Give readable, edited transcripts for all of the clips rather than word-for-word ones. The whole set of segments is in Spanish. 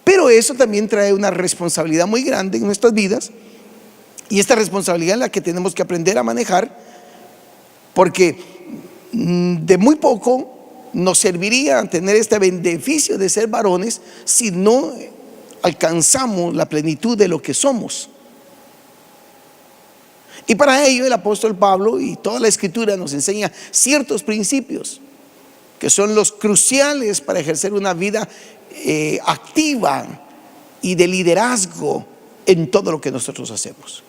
Pero eso también trae una responsabilidad muy grande en nuestras vidas, y esta responsabilidad es la que tenemos que aprender a manejar, porque de muy poco nos serviría tener este beneficio de ser varones si no alcanzamos la plenitud de lo que somos. Y para ello el apóstol Pablo y toda la escritura nos enseña ciertos principios que son los cruciales para ejercer una vida activa y de liderazgo en todo lo que nosotros hacemos.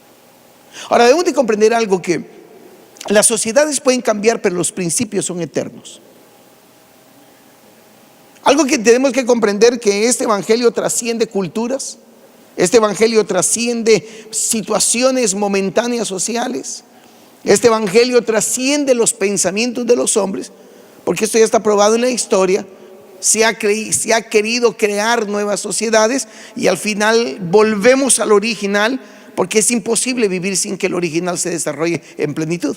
Ahora debemos de comprender algo, que las sociedades pueden cambiar, pero los principios son eternos. Algo que tenemos que comprender, que este evangelio trasciende culturas, este evangelio trasciende situaciones momentáneas sociales, este evangelio trasciende los pensamientos de los hombres, porque esto ya está probado en la historia. Se ha querido crear nuevas sociedades y al final volvemos al original, porque es imposible vivir sin que el original se desarrolle en plenitud.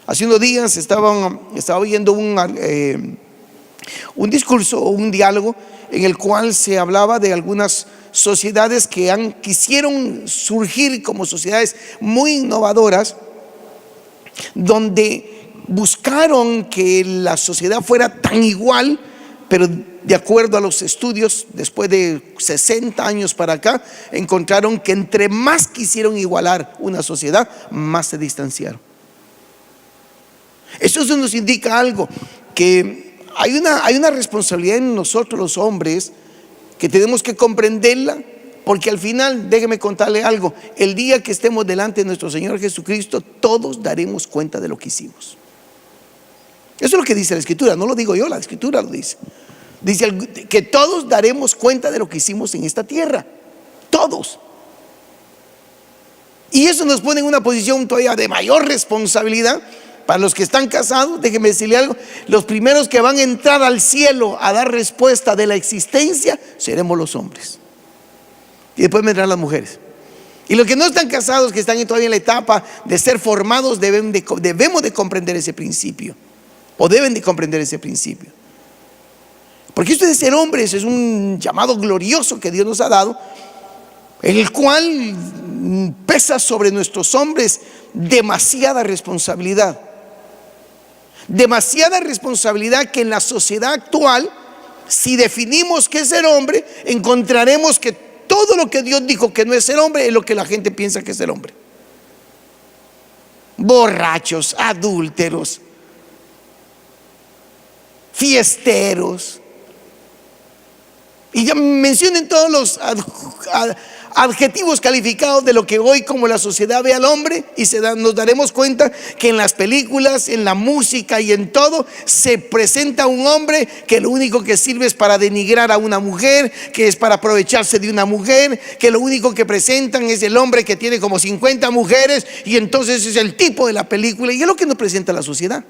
Hace unos días estaba oyendo un discurso o un diálogo en el cual se hablaba de algunas sociedades que quisieron surgir como sociedades muy innovadoras, donde buscaron que la sociedad fuera tan igual, pero de acuerdo a los estudios, después de 60 años para acá, encontraron que entre más quisieron igualar una sociedad, más se distanciaron. Eso nos indica algo, que hay una responsabilidad en nosotros los hombres que tenemos que comprenderla, porque al final, déjeme contarle algo, el día que estemos delante de nuestro Señor Jesucristo, todos daremos cuenta de lo que hicimos. Eso es lo que dice la escritura, no lo digo yo, la escritura lo dice. Dice que todos daremos cuenta de lo que hicimos en esta tierra, todos. Y eso nos pone en una posición todavía de mayor responsabilidad. Para los que están casados, déjenme decirle algo, los primeros que van a entrar al cielo a dar respuesta de la existencia seremos los hombres, y después vendrán las mujeres. Y los que no están casados, que están todavía en la etapa de ser formados, debemos de comprender ese principio, o deben de comprender ese principio, porque esto de ser hombres es un llamado glorioso que Dios nos ha dado, en el cual pesa sobre nuestros hombres demasiada responsabilidad. Demasiada responsabilidad que en la sociedad actual, si definimos qué es ser hombre, encontraremos que todo lo que Dios dijo que no es ser hombre es lo que la gente piensa que es ser hombre. Borrachos, adúlteros, fiesteros, y ya mencionen todos los adjetivos calificados de lo que hoy como la sociedad ve al hombre, y nos daremos cuenta que en las películas, en la música y en todo se presenta un hombre que lo único que sirve es para denigrar a una mujer, que es para aprovecharse de una mujer, que lo único que presentan es el hombre que tiene como 50 mujeres, y entonces es el tipo de la película, y es lo que nos presenta la sociedad.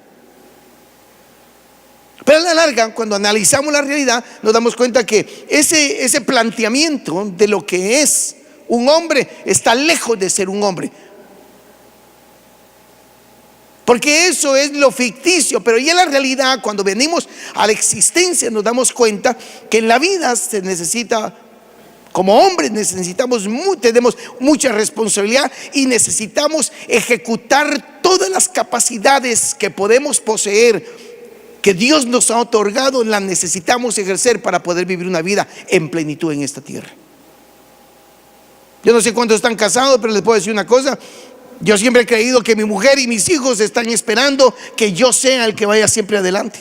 Pero a la larga, cuando analizamos la realidad, nos damos cuenta que ese planteamiento de lo que es un hombre está lejos de ser un hombre, porque eso es lo ficticio. Pero ya en la realidad, cuando venimos a la existencia, nos damos cuenta que en la vida se necesita, como hombres tenemos mucha responsabilidad, y necesitamos ejecutar todas las capacidades que podemos poseer, que Dios nos ha otorgado, las necesitamos ejercer para poder vivir una vida en plenitud en esta tierra. Yo no sé cuántos están casados, pero les puedo decir una cosa: yo siempre he creído que mi mujer y mis hijos están esperando que yo sea el que vaya siempre adelante.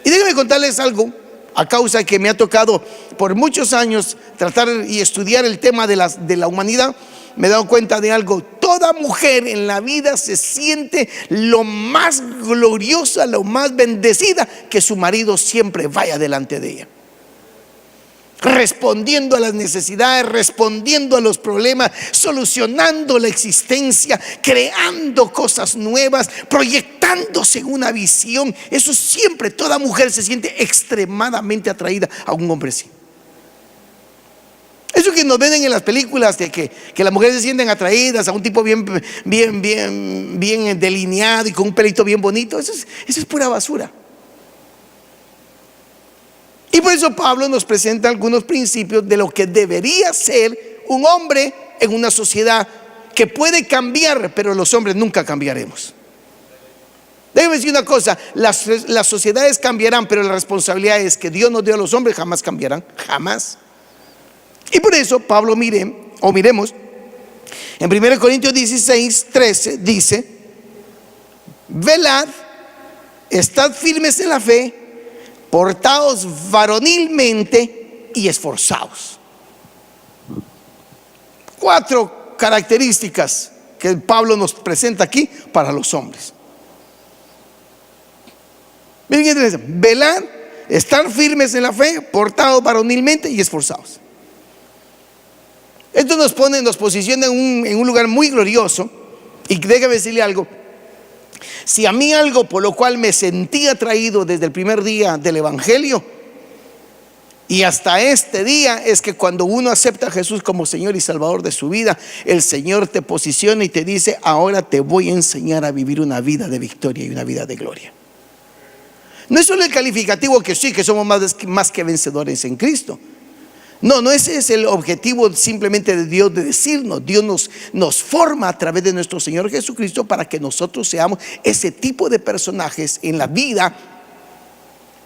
Y déjenme contarles algo, a causa de que me ha tocado por muchos años tratar y estudiar el tema de la humanidad. Me he dado cuenta de algo: toda mujer en la vida se siente lo más gloriosa, lo más bendecida, que su marido siempre vaya delante de ella, respondiendo a las necesidades, respondiendo a los problemas, solucionando la existencia, creando cosas nuevas, proyectándose en una visión. Eso siempre, toda mujer se siente extremadamente atraída a un hombre así. Eso que nos ven en las películas, de que las mujeres se sienten atraídas a un tipo bien delineado y con un pelito bien bonito, eso es pura basura. Y por eso Pablo nos presenta algunos principios de lo que debería ser un hombre en una sociedad que puede cambiar, pero los hombres nunca cambiaremos. Déjeme decir una cosa, las sociedades cambiarán, pero la responsabilidad es que Dios nos dio a los hombres, jamás cambiarán, jamás. Y por eso Pablo miremos, en 1 Corintios 16, 13 dice: velad, estad firmes en la fe, portaos varonilmente y esforzaos. 4 características que Pablo nos presenta aquí para los hombres. Miren qué interesante: velad, estar firmes en la fe, portados varonilmente y esforzados. Esto nos posiciona en un lugar muy glorioso. Y déjame decirle algo: si a mí algo por lo cual me sentí atraído desde el primer día del Evangelio y hasta este día, es que cuando uno acepta a Jesús como Señor y Salvador de su vida, el Señor te posiciona y te dice: ahora te voy a enseñar a vivir una vida de victoria y una vida de gloria. No es solo el calificativo que sí, que somos más que vencedores en Cristo. No, ese es el objetivo simplemente de Dios, de decirnos. Dios nos forma a través de nuestro Señor Jesucristo para que nosotros seamos ese tipo de personajes en la vida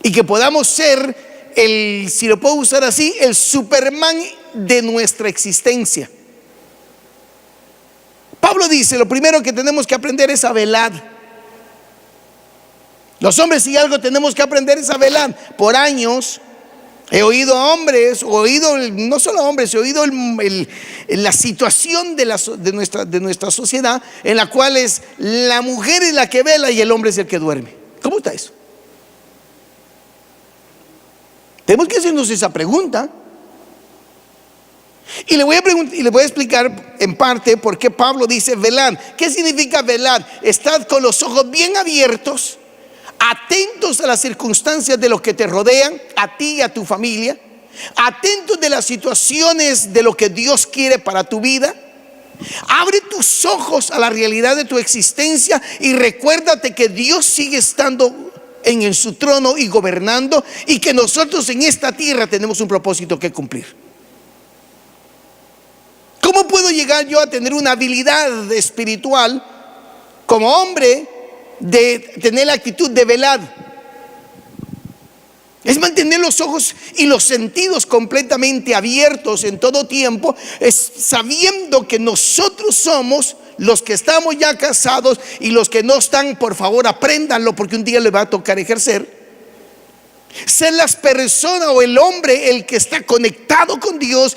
y que podamos ser si lo puedo usar así, el Superman de nuestra existencia. Pablo dice: lo primero que tenemos que aprender es a velar. Los hombres, si algo tenemos que aprender, es a velar. Por años he oído a hombres, no solo hombres, he oído la situación de nuestra sociedad, en la cual es la mujer es la que vela y el hombre es el que duerme. ¿Cómo está eso? Tenemos que hacernos esa pregunta. Y le voy a explicar en parte por qué Pablo dice velad. ¿Qué significa velad? Estad con los ojos bien abiertos, atentos a las circunstancias de lo que te rodean, a ti y a tu familia, atentos de las situaciones de lo que Dios quiere para tu vida. Abre tus ojos a la realidad de tu existencia y recuérdate que Dios sigue estando en su trono y gobernando, y que nosotros en esta tierra tenemos un propósito que cumplir. ¿Cómo puedo llegar yo a tener una habilidad espiritual como hombre de tener la actitud de velad? Es mantener los ojos y los sentidos completamente abiertos en todo tiempo, es sabiendo que nosotros somos los que estamos ya casados, y los que no están, por favor, apréndanlo, porque un día les va a tocar ejercer. Ser las personas o el hombre el que está conectado con Dios,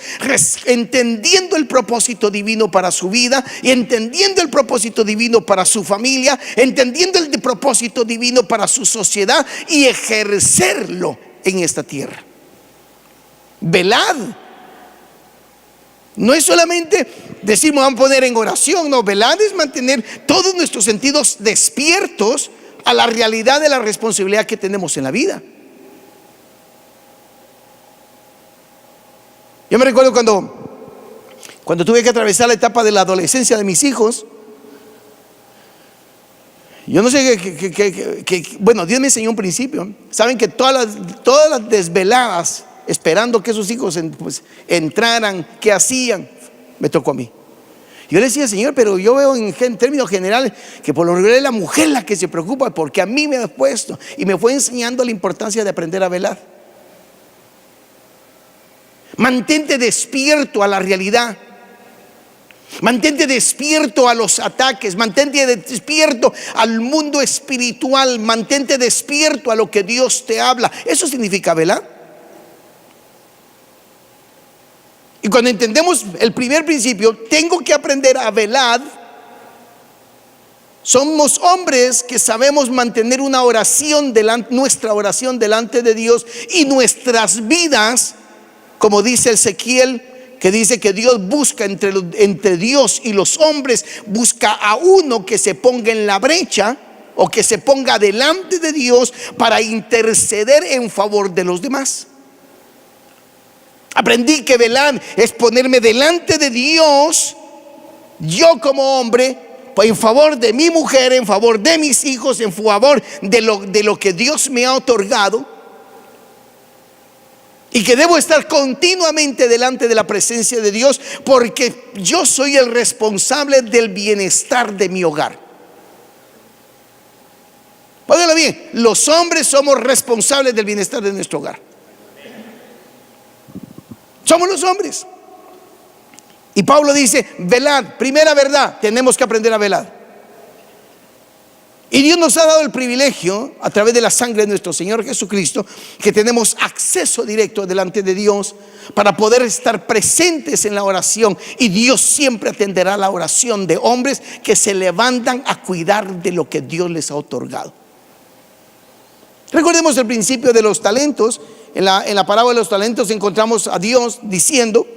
entendiendo el propósito divino para su vida y entendiendo el propósito divino para su familia, entendiendo el propósito divino para su sociedad y ejercerlo en esta tierra. Velad. No es solamente decir me van a poner en oración, no, velad es mantener todos nuestros sentidos despiertos a la realidad de la responsabilidad que tenemos en la vida. Yo me recuerdo cuando tuve que atravesar la etapa de la adolescencia de mis hijos. Yo no sé bueno, Dios me enseñó un principio. Saben que todas las desveladas esperando que sus hijos entraran, ¿qué hacían? Me tocó a mí. Yo le decía: Señor, pero yo veo en términos generales que por lo regular es la mujer la que se preocupa, porque a mí me ha puesto. Y me fue enseñando la importancia de aprender a velar. Mantente despierto a la realidad. Mantente despierto a los ataques. Mantente despierto al mundo espiritual. Mantente despierto a lo que Dios te habla. Eso significa velar. Y cuando entendemos el primer principio, tengo que aprender a velar. Somos hombres que sabemos mantener una oración nuestra oración delante de Dios, y nuestras vidas, como dice Ezequiel, que dice que Dios busca entre Dios y los hombres, busca a uno que se ponga en la brecha o que se ponga delante de Dios para interceder en favor de los demás. Aprendí que velar es ponerme delante de Dios, yo como hombre, en favor de mi mujer, en favor de mis hijos, en favor de lo que Dios me ha otorgado. y que debo estar continuamente delante de la presencia de Dios, porque yo soy el responsable del bienestar de mi hogar. Póngalo bien, los hombres somos responsables del bienestar de nuestro hogar. Somos los hombres. Y Pablo dice, velad, primera verdad, tenemos que aprender a velar. Y Dios nos ha dado el privilegio, a través de la sangre de nuestro Señor Jesucristo, que tenemos acceso directo delante de Dios para poder estar presentes en la oración. Y Dios siempre atenderá la oración de hombres que se levantan a cuidar de lo que Dios les ha otorgado. Recordemos el principio de los talentos. En la parábola de los talentos encontramos a Dios diciendo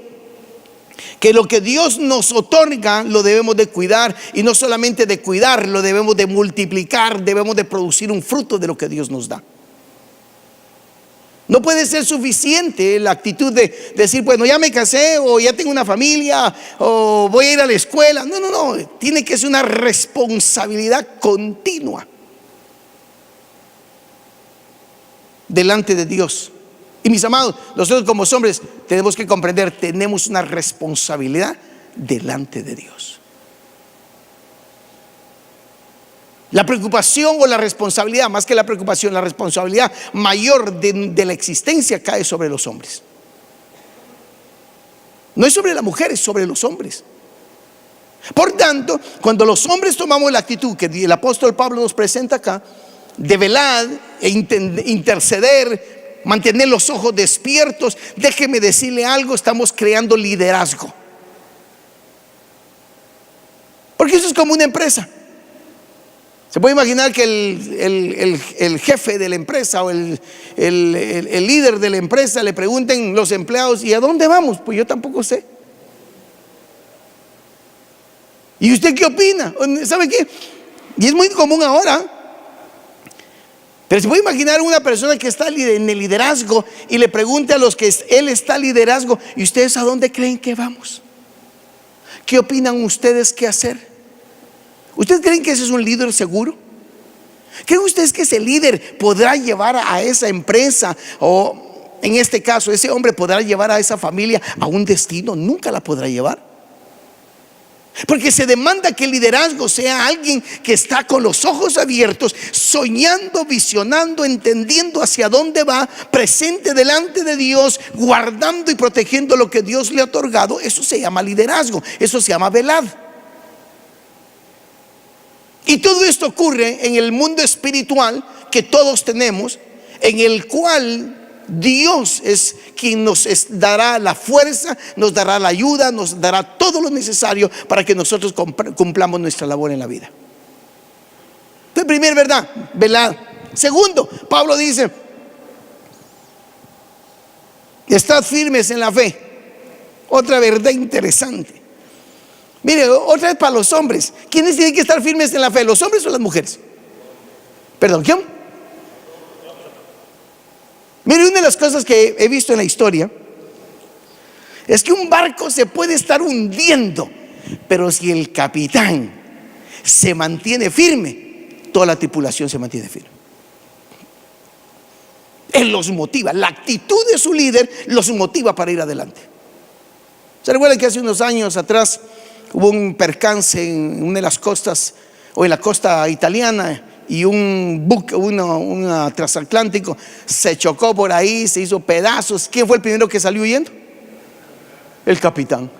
que lo que Dios nos otorga lo debemos de cuidar, y no solamente de cuidar, lo debemos de multiplicar, debemos de producir un fruto de lo que Dios nos da. No puede ser suficiente la actitud de decir, bueno, ya me casé, o ya tengo una familia, o voy a ir a la escuela. No, no, no, tiene que ser una responsabilidad continua delante de Dios. Y mis amados, nosotros como hombres tenemos que comprender, tenemos una responsabilidad delante de Dios. La preocupación o la responsabilidad, más que la preocupación, la responsabilidad mayor de la existencia cae sobre los hombres. No es sobre la mujer, es sobre los hombres. Por tanto, cuando los hombres tomamos la actitud que el apóstol Pablo nos presenta acá, de velar e interceder, mantener los ojos despiertos, déjeme decirle algo, estamos creando liderazgo. Porque eso es como una empresa. Se puede imaginar que el jefe de la empresa o el líder de la empresa le pregunten los empleados, ¿y a dónde vamos? Pues yo tampoco sé. ¿Y usted qué opina? ¿Sabe qué? Y es muy común ahora. Pero se puede imaginar una persona que está en el liderazgo y le pregunte a los que él está liderazgo, ¿y ustedes a dónde creen que vamos? ¿Qué opinan ustedes qué hacer? ¿Ustedes creen que ese es un líder seguro? ¿Creen ustedes que ese líder podrá llevar a esa empresa, o en este caso ese hombre podrá llevar a esa familia a un destino? Nunca la podrá llevar. Porque se demanda que el liderazgo sea alguien que está con los ojos abiertos, soñando, visionando, entendiendo hacia dónde va, presente delante de Dios, guardando y protegiendo lo que Dios le ha otorgado. Eso se llama liderazgo, eso se llama velar. Y todo esto ocurre en el mundo espiritual que todos tenemos, en el cual Dios es quien nos dará la fuerza, nos dará la ayuda, nos dará todo lo necesario para que nosotros cumplamos nuestra labor en la vida. Entonces, primera verdad, velad. Segundo, Pablo dice, estad firmes en la fe. Otra verdad interesante. Mire, otra vez para los hombres. ¿Quiénes tienen que estar firmes en la fe? ¿Los hombres o las mujeres? Perdón, ¿quién? Mire, una de las cosas que he visto en la historia es que un barco se puede estar hundiendo, pero si el capitán se mantiene firme, toda la tripulación se mantiene firme. Él los motiva, la actitud de su líder los motiva para ir adelante. ¿Se recuerdan que hace unos años atrás hubo un percance en una de las costas, o en la costa italiana, y un buque, un transatlántico se chocó por ahí, se hizo pedazos? ¿Quién fue el primero que salió huyendo? El capitán.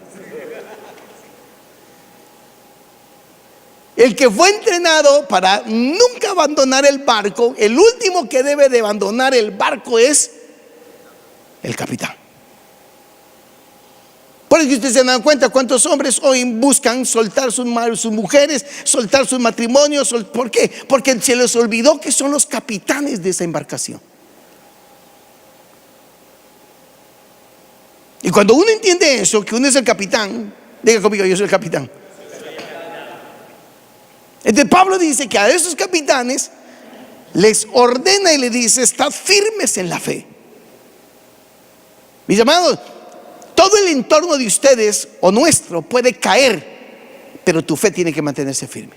El que fue entrenado para nunca abandonar el barco, el último que debe de abandonar el barco es el capitán. Por eso ustedes se dan cuenta cuántos hombres hoy buscan soltar sus mujeres, soltar sus matrimonios. ¿Por qué? Porque se les olvidó que son los capitanes de esa embarcación. Y cuando uno entiende eso, que uno es el capitán, diga conmigo, yo soy el capitán. Entonces Pablo dice que a esos capitanes les ordena y les dice, estad firmes en la fe. Mis amados, todo el entorno de ustedes o nuestro puede caer, pero tu fe tiene que mantenerse firme.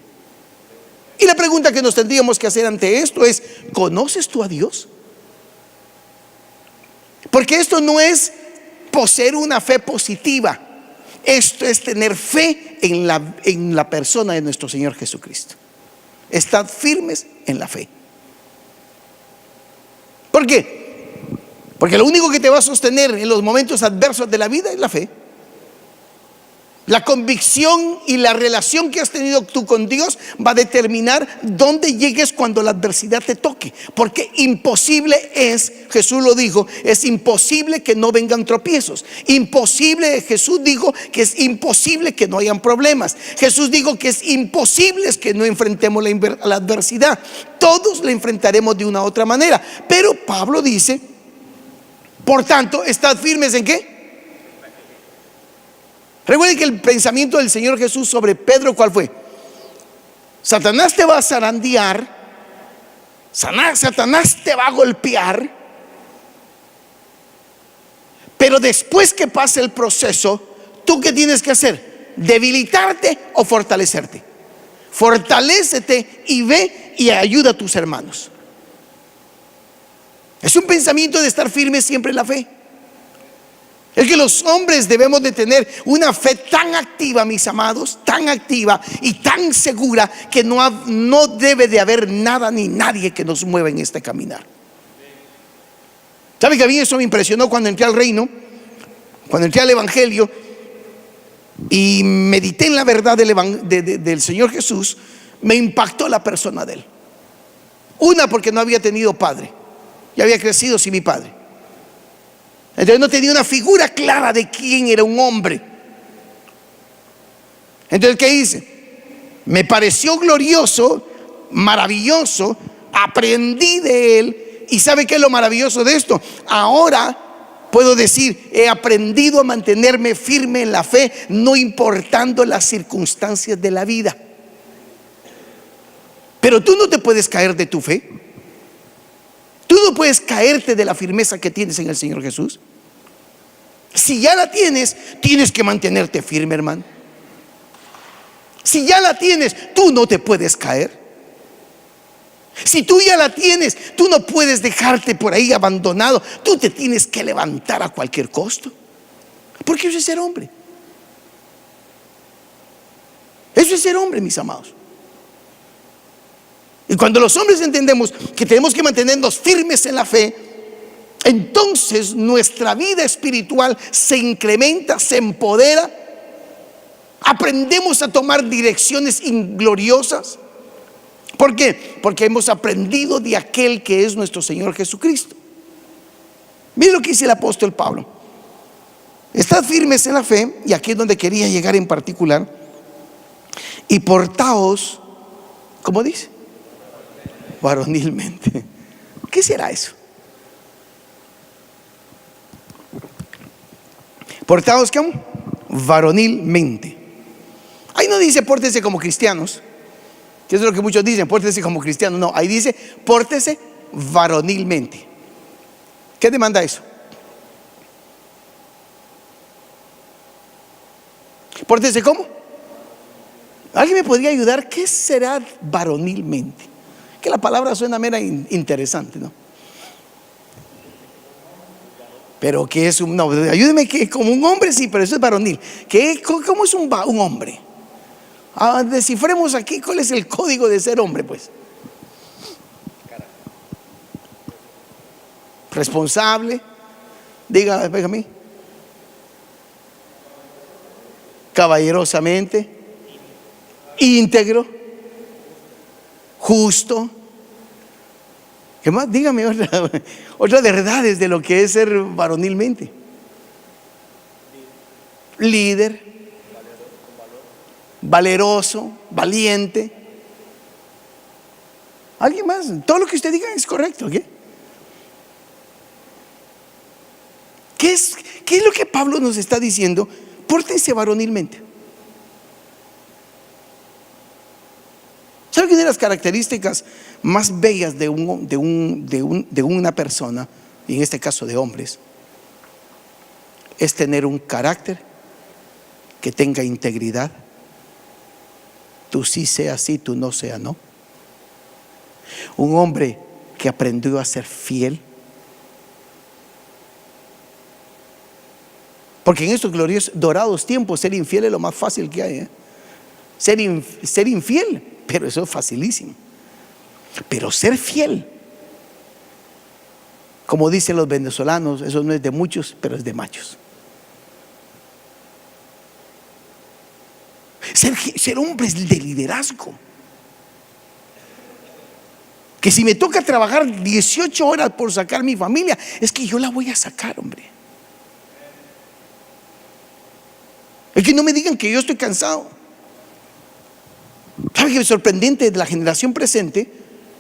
Y la pregunta que nos tendríamos que hacer ante esto es, ¿conoces tú a Dios? Porque esto no es poseer una fe positiva. Esto es tener fe en la persona de nuestro Señor Jesucristo. Estad firmes en la fe. ¿Por qué? Porque lo único que te va a sostener en los momentos adversos de la vida es la fe. La convicción y la relación que has tenido tú con Dios va a determinar dónde llegues cuando la adversidad te toque. Porque imposible es, Jesús lo dijo, es imposible que no vengan tropiezos. Imposible, Jesús dijo que es imposible que no hayan problemas. Jesús dijo que es imposible que no enfrentemos la adversidad. Todos la enfrentaremos de una u otra manera. Pero Pablo dice, por tanto, estad firmes ¿en qué? Recuerden que el pensamiento del Señor Jesús sobre Pedro, ¿cuál fue? Satanás te va a zarandear, Satanás te va a golpear, pero después que pase el proceso, ¿tú qué tienes que hacer? ¿Debilitarte o fortalecerte? Fortalécete y ve y ayuda a tus hermanos. Es un pensamiento de estar firme siempre en la fe. Es que los hombres debemos de tener una fe tan activa, mis amados, tan activa y tan segura que no debe de haber nada ni nadie que nos mueva en este caminar. ¿Sabe que a mí eso me impresionó cuando entré al reino? Cuando entré al evangelio y medité en la verdad del Señor Jesús, me impactó la persona de Él. Una, porque no había tenido padre, ya había crecido sin mi padre. Entonces no tenía una figura clara de quién era un hombre. Entonces, ¿qué hice? Me pareció glorioso, maravilloso, aprendí de él. ¿Y sabe qué es lo maravilloso de esto? Ahora puedo decir, he aprendido a mantenerme firme en la fe, no importando las circunstancias de la vida. Pero tú no te puedes caer de tu fe. Tú no puedes caerte de la firmeza que tienes en el Señor Jesús. Si ya la tienes, tienes que mantenerte firme, hermano. Si ya la tienes, tú no te puedes caer. Si tú ya la tienes, tú no puedes dejarte por ahí abandonado. Tú te tienes que levantar a cualquier costo. Porque eso es ser hombre. Eso es ser hombre, mis amados. Y cuando los hombres entendemos que tenemos que mantenernos firmes en la fe, entonces nuestra vida espiritual se incrementa, se empodera, aprendemos a tomar direcciones gloriosas. ¿Por qué? Porque hemos aprendido de aquel que es nuestro Señor Jesucristo. Miren lo que dice el apóstol Pablo: estad firmes en la fe, y aquí es donde quería llegar en particular, y portaos, ¿cómo dice? Varonilmente. ¿Qué será eso? Portaos ¿cómo? Varonilmente. Ahí no dice pórtese como cristianos, que es lo que muchos dicen, pórtese como cristianos. No, ahí dice pórtese varonilmente. ¿Qué demanda eso? Pórtese ¿cómo? ¿Alguien me podría ayudar? ¿Qué será varonilmente? Que la palabra suena mera interesante, ¿no? Pero que es no, ayúdeme, que como un hombre sí, pero eso es varonil. ¿Cómo es un hombre? Descifremos aquí cuál es el código de ser hombre, pues. Responsable, diga, a mí. Caballerosamente, íntegro, justo. ¿Qué más? Dígame otra verdades de lo que es ser varonilmente. Líder, valeroso, valiente. ¿Alguien más? Todo lo que usted diga es correcto, ¿qué? ¿Qué es lo que Pablo nos está diciendo? Pórtense varonilmente. ¿Sabe que una de las características más bellas de una persona, y en este caso de hombres, es tener un carácter que tenga integridad? Tú sí seas sí, tú no seas no. Un hombre que aprendió a ser fiel. Porque en estos gloriosos, dorados tiempos, ser infiel es lo más fácil que hay, ¿eh? Ser infiel, pero eso es facilísimo. Pero ser fiel, como dicen los venezolanos, eso no es de muchos, pero es de machos. Ser hombres de liderazgo. Que si me toca trabajar 18 horas por sacar mi familia, es que yo la voy a sacar, hombre. Es que no me digan que yo estoy cansado. ¿Sabe qué es sorprendente de la generación presente?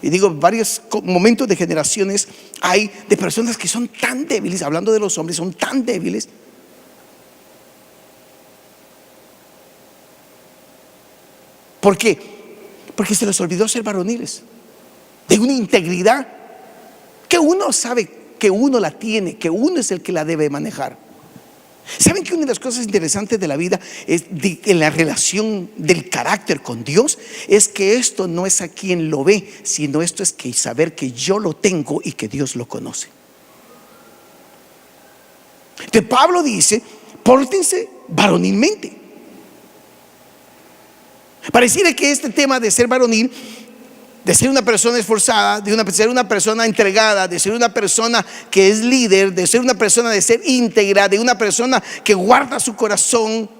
Y digo, varios momentos de generaciones hay de personas que son tan débiles, hablando de los hombres, son tan débiles. ¿Por qué? Porque se les olvidó ser varoniles, de una integridad que uno sabe que uno la tiene, que uno es el que la debe manejar. ¿Saben que una de las cosas interesantes de la vida es en la relación del carácter con Dios? Es que esto no es a quien lo ve, sino esto es que saber que yo lo tengo y que Dios lo conoce. Entonces Pablo dice: pórtense varonilmente. Pareciera que este tema de ser varonil, de ser una persona esforzada, de ser una persona entregada, de ser una persona que es líder, de ser una persona de ser íntegra, de una persona que guarda su corazón,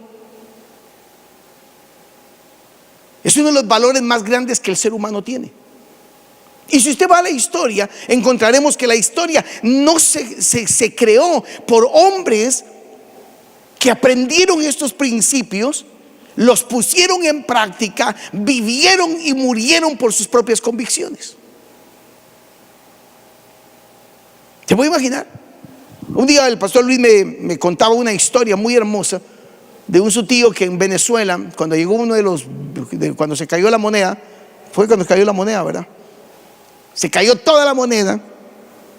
es uno de los valores más grandes que el ser humano tiene. Y si usted va a la historia, encontraremos que la historia no se creó por hombres que aprendieron estos principios, los pusieron en práctica, vivieron y murieron por sus propias convicciones. ¿Se puede imaginar? Un día el pastor Luis me contaba una historia muy hermosa de su tío que en Venezuela, cuando llegó cuando se cayó la moneda, fue cuando cayó la moneda, ¿verdad? Se cayó toda la moneda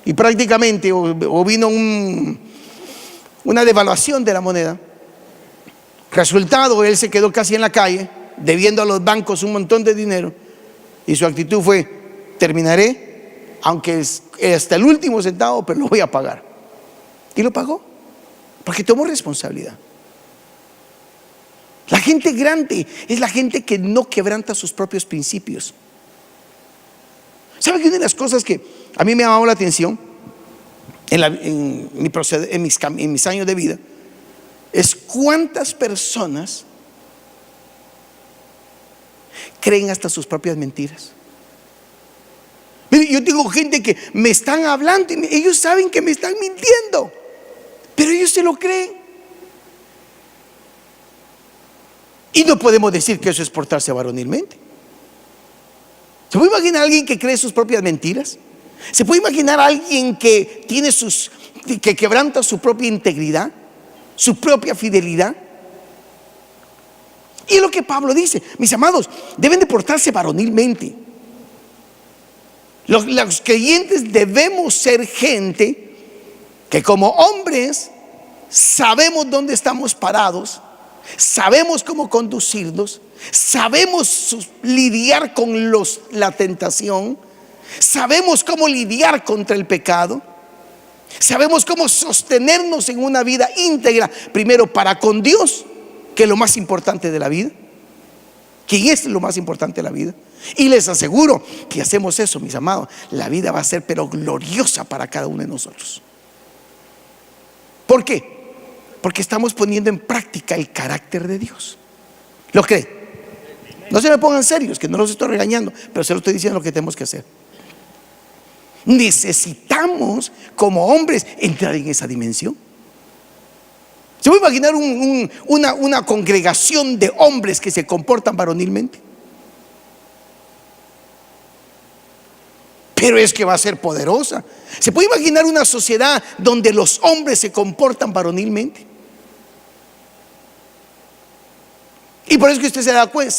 y prácticamente o vino una devaluación de la moneda. Resultado, él se quedó casi en la calle, debiendo a los bancos un montón de dinero, y su actitud fue: terminaré, aunque hasta el último centavo, pero lo voy a pagar. Y lo pagó, porque tomó responsabilidad. La gente grande es la gente que no quebranta sus propios principios. ¿Sabe que una de las cosas que a mí me ha llamado la atención en mis años de vida es cuántas personas creen hasta sus propias mentiras? Mire, yo tengo gente que me están hablando y ellos saben que me están mintiendo, pero ellos se lo creen. Y no podemos decir que eso es portarse varonilmente. ¿Se puede imaginar a alguien que cree sus propias mentiras? ¿Se puede imaginar a alguien que que quebranta su propia integridad, su propia fidelidad? Y es lo que Pablo dice: mis amados, deben de portarse varonilmente. Los creyentes debemos ser gente que como hombres sabemos dónde estamos parados, sabemos cómo conducirnos, sabemos lidiar con la tentación, sabemos cómo lidiar contra el pecado, sabemos cómo sostenernos en una vida íntegra, primero para con Dios, que es lo más importante de la vida. ¿Quién es lo más importante de la vida? Y les aseguro que hacemos eso, mis amados, la vida va a ser pero gloriosa para cada uno de nosotros. ¿Por qué? Porque estamos poniendo en práctica el carácter de Dios. ¿Lo creen? No se me pongan serios, que no los estoy regañando, pero se lo estoy diciendo lo que tenemos que hacer. Necesitamos como hombres entrar en esa dimensión. ¿Se puede imaginar una congregación de hombres que se comportan varonilmente? Pero es que va a ser poderosa. ¿Se puede imaginar una sociedad donde los hombres se comportan varonilmente? Y por eso que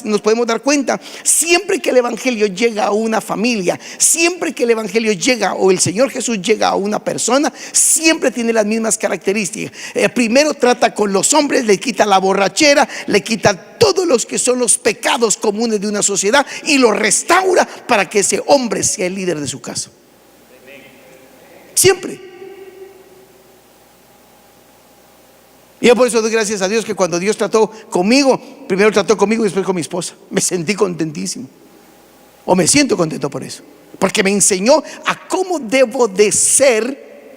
nos podemos dar cuenta, siempre que el evangelio llega a una familia, siempre que el evangelio llega o el Señor Jesús llega a una persona, siempre tiene las mismas características. Primero trata con los hombres, le quita la borrachera, le quita todos los que son los pecados comunes de una sociedad y lo restaura para que ese hombre sea el líder de su casa. Siempre. Y yo por eso doy gracias a Dios que cuando Dios trató conmigo, primero trató conmigo y después con mi esposa. Me sentí contentísimo. O me siento contento por eso. Porque me enseñó a cómo debo de ser.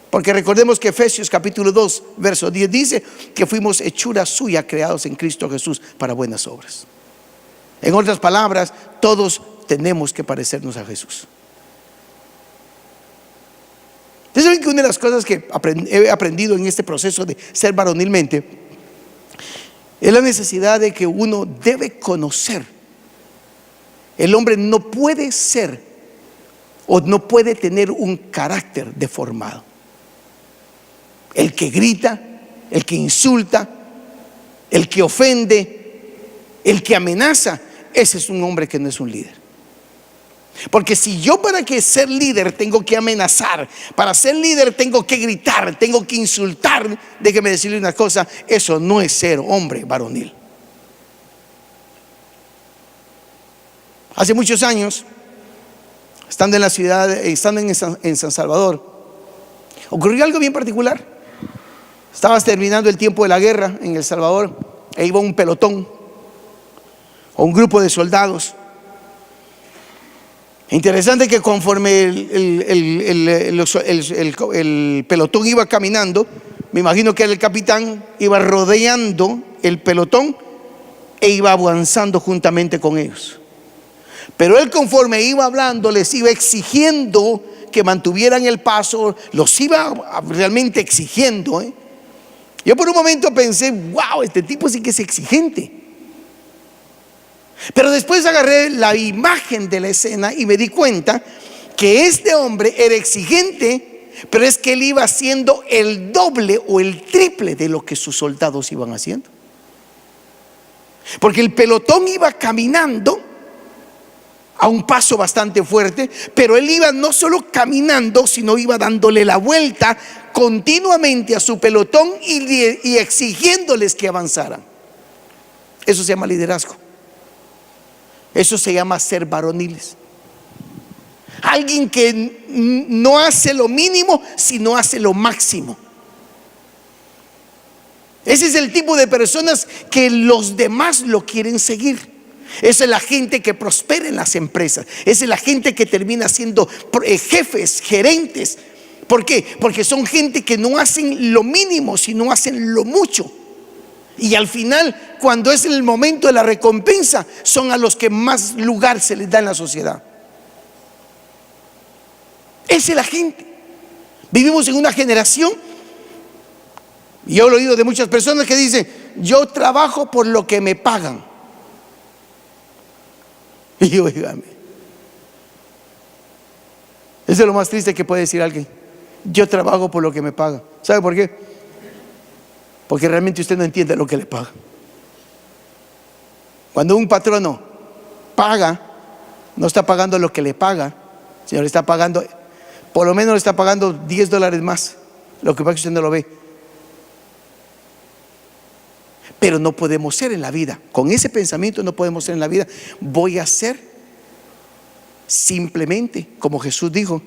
Porque recordemos que Efesios capítulo 2, verso 10 dice que fuimos hechura suya, creados en Cristo Jesús para buenas obras. En otras palabras, todos tenemos que parecernos a Jesús. Ustedes saben que una de las cosas que he aprendido en este proceso de ser varonilmente es la necesidad de que uno debe conocer. El hombre no puede ser o no puede tener un carácter deformado. El que grita, el que insulta, el que ofende, el que amenaza, ese es un hombre que no es un líder. Porque si yo para que ser líder tengo que amenazar, para ser líder tengo que gritar, tengo que insultar, déjeme decirle una cosa, eso no es ser hombre varonil. Hace muchos años, estando en la ciudad, estando en San Salvador, ocurrió algo bien particular. Estaba terminando el tiempo de la guerra en El Salvador e iba un pelotón o un grupo de soldados. Interesante que conforme el pelotón iba caminando, me imagino que el capitán iba rodeando el pelotón e iba avanzando juntamente con ellos. Pero él, conforme iba hablando, les iba exigiendo que mantuvieran el paso, los iba realmente exigiendo. Yo por un momento pensé, wow, este tipo sí que es exigente. Pero después agarré la imagen de la escena y me di cuenta que este hombre era exigente, pero es que él iba haciendo el doble o el triple de lo que sus soldados iban haciendo. Porque el pelotón iba caminando a un paso bastante fuerte, pero él iba no solo caminando, sino iba dándole la vuelta continuamente a su pelotón y exigiéndoles que avanzaran. Eso se llama liderazgo. Eso se llama ser varoniles. Alguien que no hace lo mínimo, sino hace lo máximo. Ese es el tipo de personas que los demás lo quieren seguir. Esa es la gente que prospera en las empresas. Esa es la gente que termina siendo jefes, gerentes. ¿Por qué? Porque son gente que no hacen lo mínimo, sino hacen lo mucho. Y al final, cuando es el momento de la recompensa, son a los que más lugar se les da en la sociedad. Esa es la gente. Vivimos en una generación, y yo he oído de muchas personas que dicen: yo trabajo por lo que me pagan. Y yo, dígame, eso es lo más triste que puede decir alguien. Yo trabajo por lo que me pagan. ¿Sabe por qué? Porque realmente usted no entiende lo que le paga. Cuando un patrono paga, no está pagando lo que le paga, sino le está pagando, por lo menos le está pagando $10 más. Lo que pasa es que usted no lo ve. Pero no podemos ser en la vida, con ese pensamiento no podemos ser en la vida. Voy a ser simplemente, como Jesús dijo,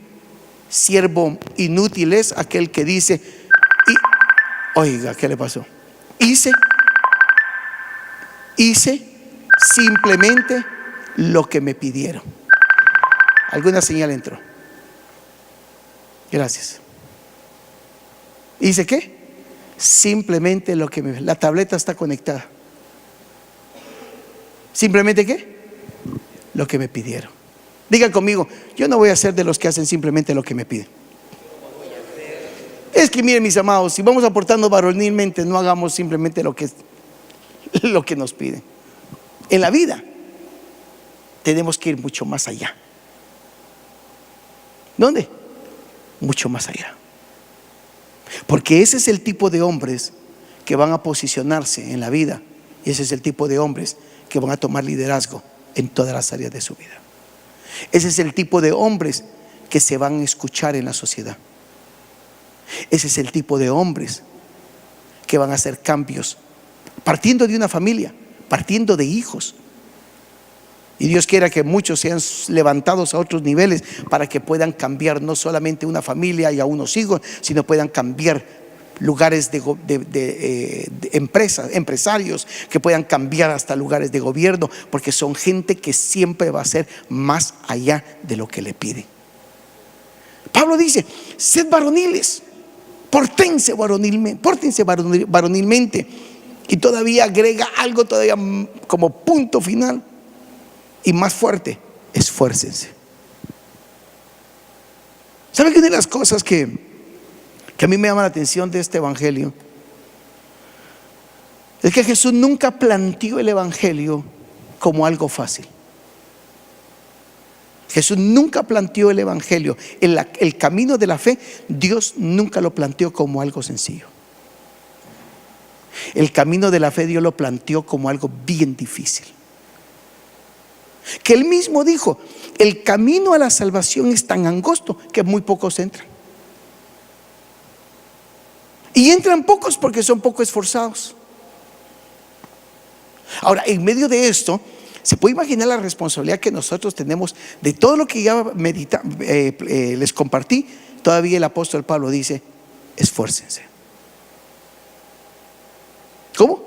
siervo inútil es aquel que dice, oiga, ¿qué le pasó? Hice simplemente lo que me pidieron. ¿Alguna señal entró? Gracias. ¿Hice qué? Simplemente lo que la tableta está conectada. ¿Simplemente qué? Lo que me pidieron. Digan conmigo: yo no voy a ser de los que hacen simplemente lo que me piden. Es que miren, mis amados, si vamos a portarnos varonilmente, no hagamos simplemente lo que nos piden. En la vida tenemos que ir mucho más allá. ¿Dónde? Mucho más allá. Porque ese es el tipo de hombres que van a posicionarse en la vida, y ese es el tipo de hombres que van a tomar liderazgo en todas las áreas de su vida. Ese es el tipo de hombres que se van a escuchar en la sociedad. Ese es el tipo de hombres que van a hacer cambios, partiendo de una familia, partiendo de hijos. Y Dios quiera que muchos sean levantados a otros niveles para que puedan cambiar no solamente una familia y a unos hijos, sino puedan cambiar lugares de empresas, empresarios que puedan cambiar hasta lugares de gobierno, porque son gente que siempre va a ser más allá de lo que le piden. Pablo dice: sed varoniles, pórtense varonilmente. Y todavía agrega algo todavía como punto final y más fuerte: esfuércense. ¿Sabe que una de las cosas que a mí me llama la atención de este evangelio es que Jesús nunca planteó el evangelio como algo fácil? Jesús nunca planteó el evangelio, el camino de la fe, Dios nunca lo planteó como algo sencillo. El camino de la fe Dios lo planteó como algo bien difícil. Que él mismo dijo: el camino a la salvación es tan angosto que muy pocos entran. Y entran pocos porque son poco esforzados. Ahora, en medio de esto, se puede imaginar la responsabilidad que nosotros tenemos de todo lo que ya les compartí. Todavía el apóstol Pablo dice: esfuércense. ¿Cómo?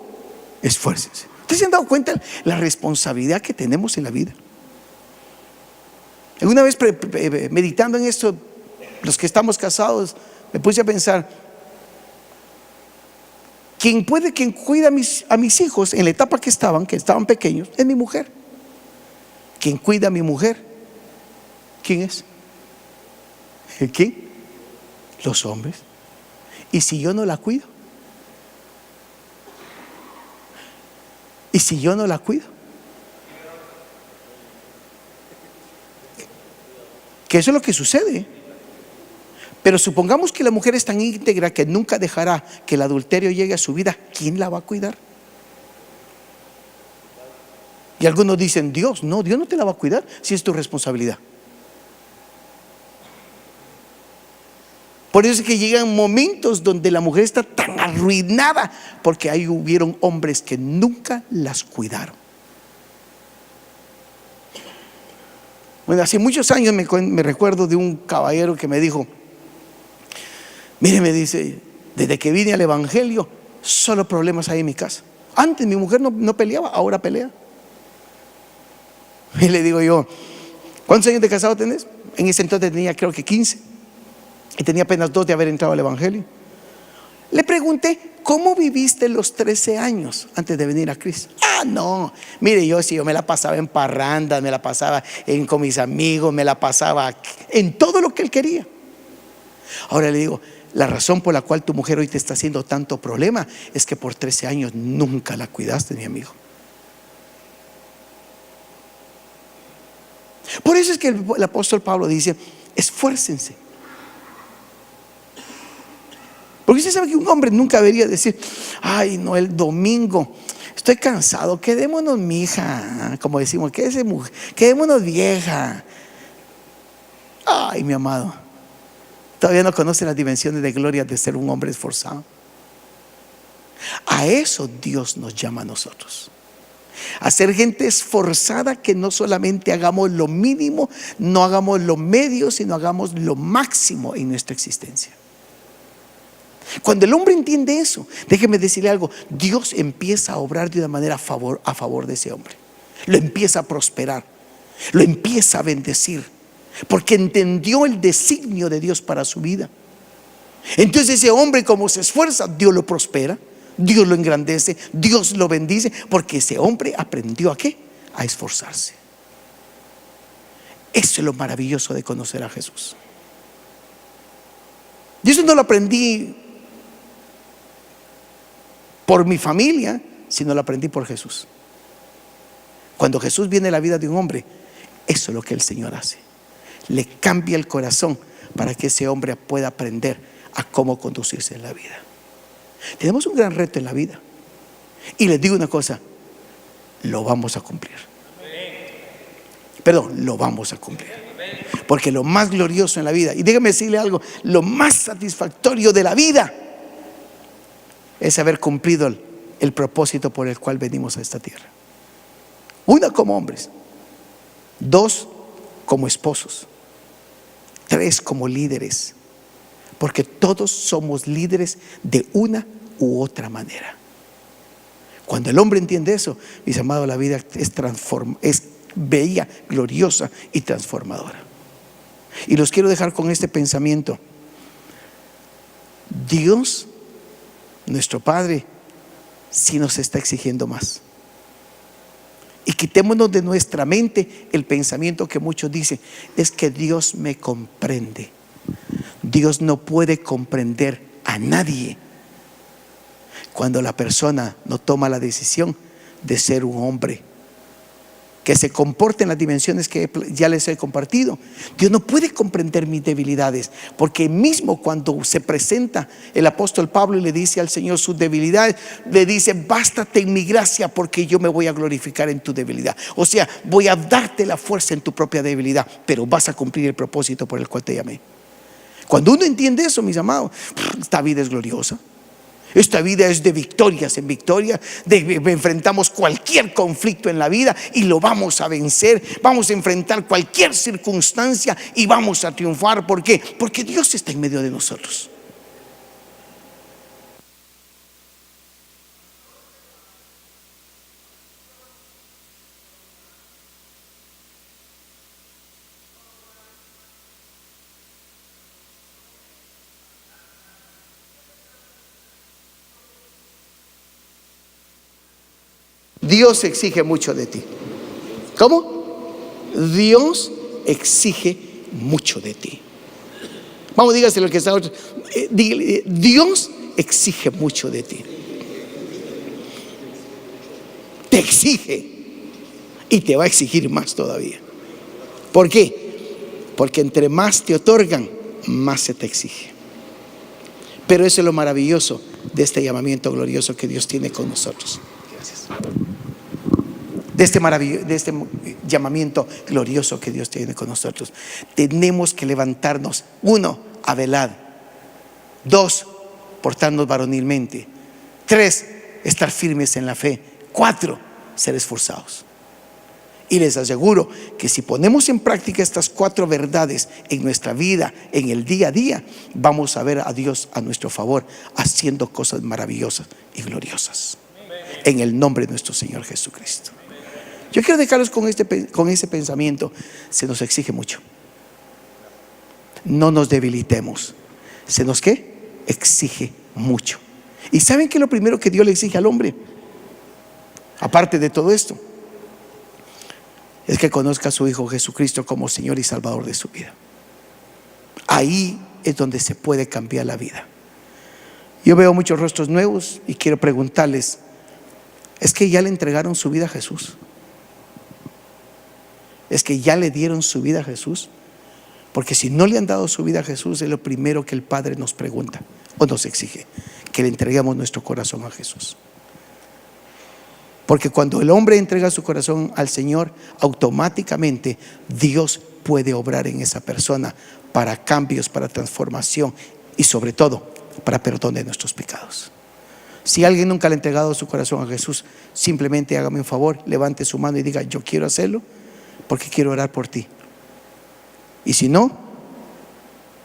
Esfuércense. ¿Ustedes se han dado cuenta la responsabilidad que tenemos en la vida? Alguna vez meditando en esto, los que estamos casados, me puse a pensar: quien cuida a mis hijos en la etapa que estaban pequeños, es mi mujer. Quien cuida a mi mujer, ¿quién es? ¿Quién? Los hombres. ¿Y si yo no la cuido? ¿Y si yo no la cuido? Que eso es lo que sucede. Pero supongamos que la mujer es tan íntegra que nunca dejará que el adulterio llegue a su vida. ¿Quién la va a cuidar? Y algunos dicen: Dios no te la va a cuidar si es tu responsabilidad. Por eso es que llegan momentos donde la mujer está tan arruinada, porque ahí hubieron hombres que nunca las cuidaron. Bueno, hace muchos años me recuerdo de un caballero que me dijo: mire, me dice, desde que vine al evangelio, solo problemas hay en mi casa. Antes mi mujer no peleaba, ahora pelea. Y le digo yo: ¿cuántos años de casado tenés? En ese entonces tenía, creo que 15, y tenía apenas 2 de haber entrado al evangelio. Le pregunté: ¿cómo viviste los 13 años antes de venir a Cristo? No, mire, yo me la pasaba en parrandas, me la pasaba con mis amigos, me la pasaba en todo lo que él quería. Ahora le digo: la razón por la cual tu mujer hoy te está haciendo tanto problema es que por 13 años nunca la cuidaste, mi amigo. Por eso es que el apóstol Pablo dice: esfuércense. Porque usted sabe que un hombre nunca debería decir: ay, no, el domingo estoy cansado, quedémonos, mija, como decimos, quedémonos, vieja. Ay, mi amado, todavía no conoce las dimensiones de gloria de ser un hombre esforzado. A eso Dios nos llama a nosotros: a ser gente esforzada, que no solamente hagamos lo mínimo, no hagamos lo medio, sino hagamos lo máximo en nuestra existencia. Cuando el hombre entiende eso, déjeme decirle algo: Dios empieza a obrar de una manera a favor de ese hombre. Lo empieza a prosperar, lo empieza a bendecir, porque entendió el designio de Dios para su vida. Entonces ese hombre, como se esfuerza, Dios lo prospera, Dios lo engrandece, Dios lo bendice, porque ese hombre aprendió ¿a qué? A esforzarse. Eso es lo maravilloso de conocer a Jesús. Y eso no lo aprendí por mi familia, sino lo aprendí por Jesús. Cuando Jesús viene a la vida de un hombre, eso es lo que el Señor hace: le cambia el corazón para que ese hombre pueda aprender a cómo conducirse en la vida. Tenemos un gran reto en la vida, y les digo una cosa: lo vamos a cumplir. Lo vamos a cumplir, porque lo más glorioso en la vida, y déjame decirle algo, lo más satisfactorio de la vida es haber cumplido el propósito por el cual venimos a esta tierra. 1, como hombres; 2, como esposos; 3, como líderes; porque todos somos líderes de una u otra manera. Cuando el hombre entiende eso, mis amados, la vida es bella, gloriosa y transformadora. Y los quiero dejar con este pensamiento. Dios, nuestro Padre, sí nos está exigiendo más. Y quitémonos de nuestra mente el pensamiento que muchos dicen: es que Dios me comprende. Dios no puede comprender a nadie cuando la persona no toma la decisión de ser un hombre que se comporte en las dimensiones que ya les he compartido. Dios no puede comprender mis debilidades, porque mismo cuando se presenta el apóstol Pablo y le dice al Señor sus debilidades, le dice: bástate en mi gracia, porque yo me voy a glorificar en tu debilidad. O sea, voy a darte la fuerza en tu propia debilidad, pero vas a cumplir el propósito por el cual te llamé. Cuando uno entiende eso, mis amados, esta vida es gloriosa. Esta vida es de victorias en victoria. Enfrentamos cualquier conflicto en la vida y lo vamos a vencer. Vamos a enfrentar cualquier circunstancia y vamos a triunfar. ¿Por qué? Porque Dios está en medio de nosotros. Dios exige mucho de ti. ¿Cómo? Dios exige mucho de ti. Vamos, dígaselo al que está otro. Dios exige mucho de ti. Te exige y te va a exigir más todavía. ¿Por qué? Porque entre más te otorgan, más se te exige. Pero eso es lo maravilloso de este llamamiento glorioso que Dios tiene con nosotros. Gracias. De este llamamiento glorioso que Dios tiene con nosotros. Tenemos que levantarnos. 1, a velar. 2, portarnos varonilmente. 3, estar firmes en la fe. 4, ser esforzados. Y les aseguro que si ponemos en práctica estas 4 verdades en nuestra vida, en el día a día, vamos a ver a Dios a nuestro favor, haciendo cosas maravillosas y gloriosas. En el nombre de nuestro Señor Jesucristo. Yo quiero dejarlos con ese pensamiento. Se nos exige mucho. No nos debilitemos. ¿Se nos qué? Exige mucho. ¿Y saben qué es lo primero que Dios le exige al hombre? Aparte de todo esto, es que conozca a su Hijo Jesucristo como Señor y Salvador de su vida. Ahí es donde se puede cambiar la vida. Yo veo muchos rostros nuevos y quiero preguntarles: ¿es que ya le entregaron su vida a Jesús? ¿Es que ya le dieron su vida a Jesús? Porque si no le han dado su vida a Jesús, es lo primero que el Padre nos pregunta o nos exige: que le entreguemos nuestro corazón a Jesús. Porque cuando el hombre entrega su corazón al Señor, automáticamente Dios puede obrar en esa persona para cambios, para transformación y sobre todo para perdón de nuestros pecados. Si alguien nunca le ha entregado su corazón a Jesús, simplemente hágame un favor, levante su mano y diga: yo quiero hacerlo porque quiero orar por ti. Y si no,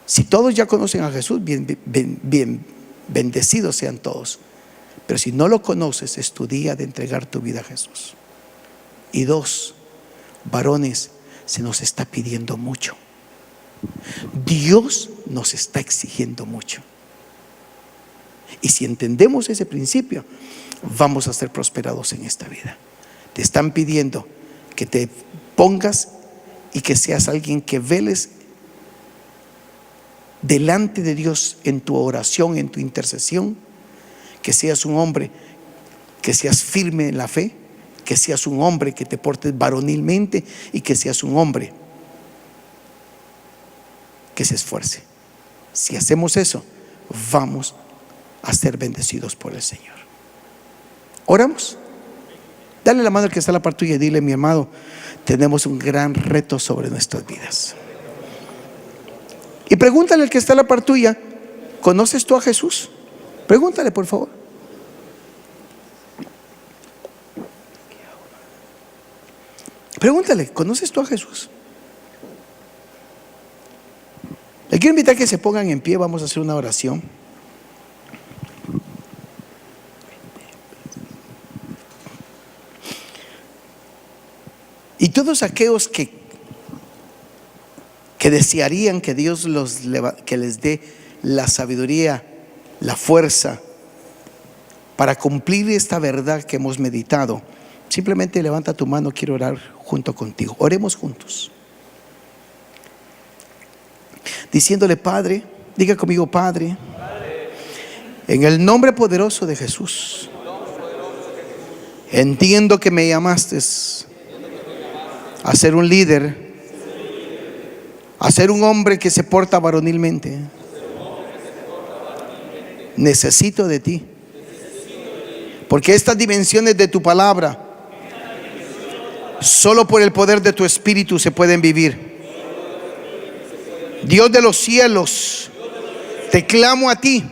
si todos ya conocen a Jesús, bien bendecidos sean todos. Pero si no lo conoces, es tu día de entregar tu vida a Jesús. Y 2, varones, se nos está pidiendo mucho. Dios nos está exigiendo mucho. Y si entendemos ese principio, vamos a ser prosperados en esta vida. Te están pidiendo que te pongas y que seas alguien que veles delante de Dios en tu oración, en tu intercesión. Que seas un hombre, que seas firme en la fe, que seas un hombre que te portes varonilmente y que seas un hombre que se esfuerce. Si hacemos eso, vamos a ser bendecidos por el Señor. Oramos. Dale la mano al que está a la par tuya y dile: mi amado, tenemos un gran reto sobre nuestras vidas. Y pregúntale al que está a la par tuya: ¿conoces tú a Jesús? Pregúntale, por favor. Pregúntale: ¿conoces tú a Jesús? Le quiero quiero invitar a que se pongan en pie, vamos a hacer una oración. Y todos aquellos que desearían que Dios que les dé la sabiduría, la fuerza para cumplir esta verdad que hemos meditado, simplemente levanta tu mano, quiero orar junto contigo. Oremos juntos. Diciéndole: Padre, diga conmigo: Padre, en el nombre poderoso de Jesús, entiendo que me llamaste a ser un líder, a ser un hombre que se porta varonilmente. Necesito de ti, porque estas dimensiones de tu palabra solo por el poder de tu Espíritu se pueden vivir. Dios de los cielos, te clamo a ti,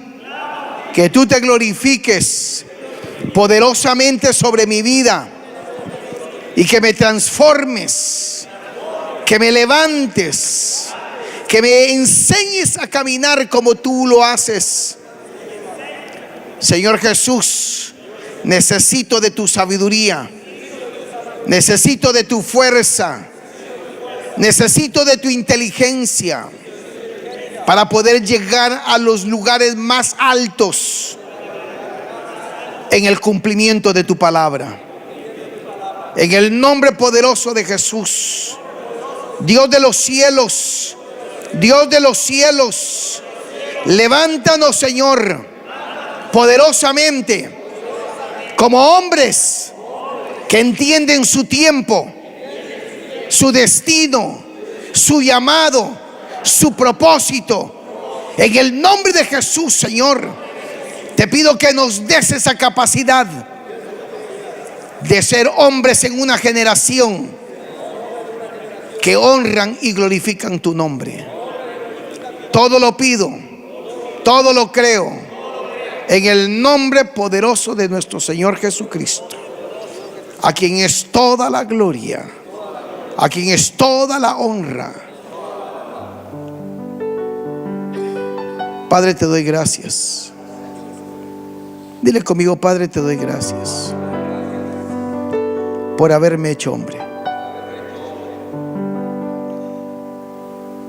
que tú te glorifiques poderosamente sobre mi vida y que me transformes, que me levantes, que me enseñes a caminar como tú lo haces. Señor Jesús, necesito de tu sabiduría, necesito de tu fuerza, necesito de tu inteligencia para poder llegar a los lugares más altos en el cumplimiento de tu palabra. En el nombre poderoso de Jesús, Dios de los cielos, Dios de los cielos, levántanos, Señor, poderosamente, como hombres que entienden su tiempo, su destino, su llamado, su propósito. En el nombre de Jesús, Señor, te pido que nos des esa capacidad de ser hombres en una generación que honran y glorifican tu nombre. Todo lo pido, todo lo creo, en el nombre poderoso de nuestro Señor Jesucristo, a quien es toda la gloria, a quien es toda la honra. Padre, te doy gracias. Dile conmigo: Padre, te doy gracias por haberme hecho hombre.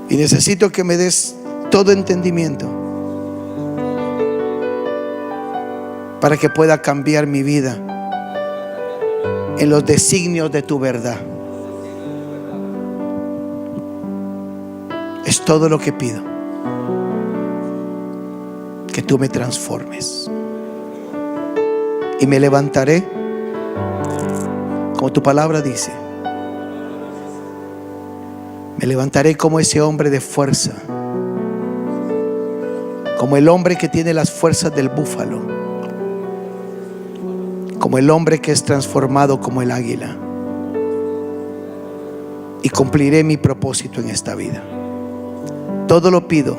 Y necesito que me des todo entendimiento para que pueda cambiar mi vida en los designios de tu verdad. Es todo lo que pido, que tú me transformes. Y me levantaré, como tu palabra dice, me levantaré como ese hombre de fuerza, como el hombre que tiene las fuerzas del búfalo, como el hombre que es transformado como el águila. Y cumpliré mi propósito en esta vida. Todo lo pido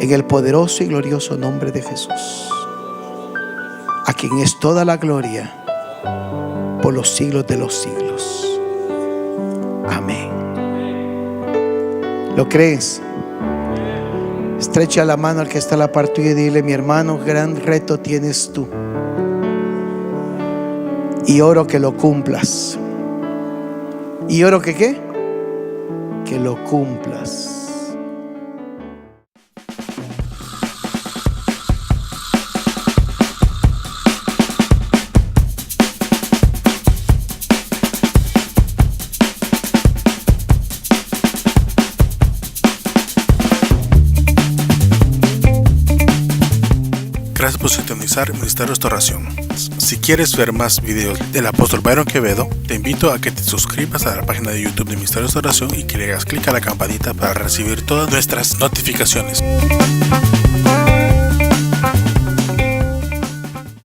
en el poderoso y glorioso nombre de Jesús, a quien es toda la gloria por los siglos de los siglos. Amén. ¿Lo crees? Estrecha la mano al que está a la par tuya y dile: mi hermano, gran reto tienes tú, y oro que lo cumplas. ¿Y oro que qué? Que lo cumplas. Gracias por sintonizar Ministerio Restauración. Si quieres ver más videos del apóstol Byron Quevedo, te invito a que te suscribas a la página de YouTube de Ministerio Restauración y que le hagas clic a la campanita para recibir todas nuestras notificaciones.